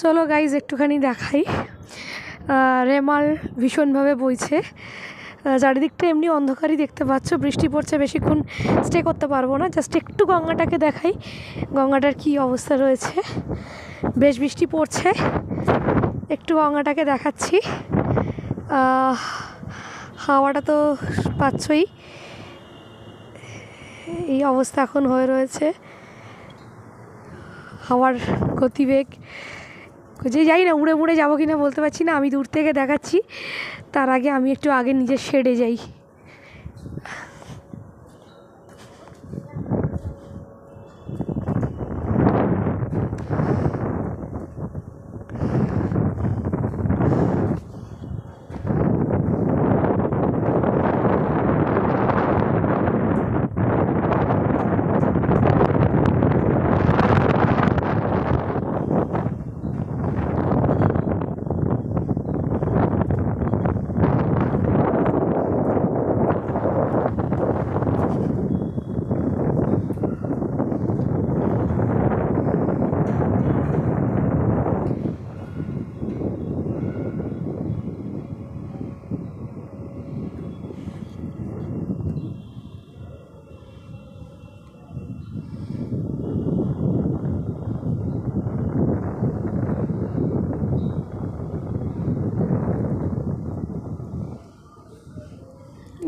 চলো গাইজ একটুখানি দেখাই। রেমাল ভীষণভাবে বইছে, চারিদিকটা এমনি অন্ধকারই দেখতে পাচ্ছ, বৃষ্টি পড়ছে, বেশিক্ষণ স্টে করতে পারবো না। জাস্ট একটু গঙ্গাটাকে দেখাই, গঙ্গাটার কী অবস্থা রয়েছে। বেশ বৃষ্টি পড়ছে, একটু গঙ্গাটাকে দেখাচ্ছি। হাওয়াটা তো পাচ্ছই, এই অবস্থা এখন হয়ে রয়েছে। হাওয়ার গতিবেগ যে যাই না, উড়ে উড়ে যাবো কিনা বলতে পারছি না। আমি দূর থেকে দেখাচ্ছি, তার আগে আমি একটু আগে নিজের শেডে যাই।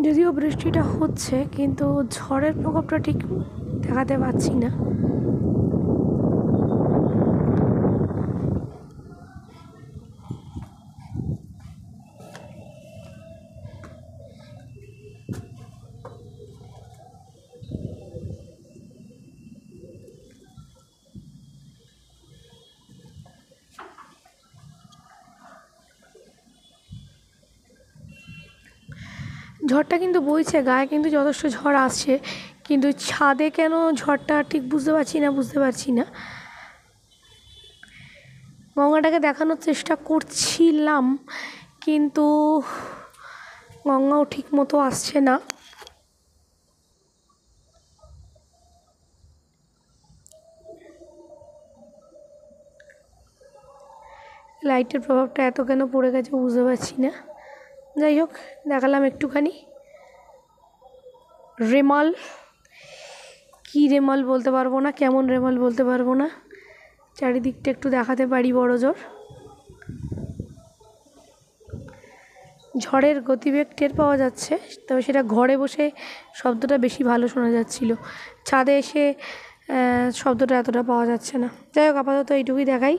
যদিও বৃষ্টিটা হচ্ছে, কিন্তু ঝড়ের প্রকোপটা ঠিক দেখাতে পাচ্ছি না। ঝড়টা কিন্তু বইছে, গায়ে কিন্তু যথেষ্ট ঝড় আসছে, কিন্তু ছাদে কেন ঝড়টা ঠিক বুঝতে পারছি না। গঙ্গাটাকে দেখানোর চেষ্টা করছিলাম, কিন্তু গঙ্গাও ঠিক মতো আসছে না। লাইটের প্রভাবটা এত কেন পড়ে গেছে বুঝতে পারছি না। যাই হোক, দেখালাম একটুখানি। রেমাল কি রেমাল বলতে পারবো না, কেমন রেমাল বলতে পারবো না, চারিদিকটা একটু দেখাতে পারি বড় জোর। ঝড়ের গতিবেগ টের পাওয়া যাচ্ছে, তবে সেটা ঘরে বসে শব্দটা বেশি ভালো শোনা যাচ্ছিল, ছাদে এসে শব্দটা এতটা পাওয়া যাচ্ছে না। যাই হোক, আপাতত এইটুকুই দেখাই।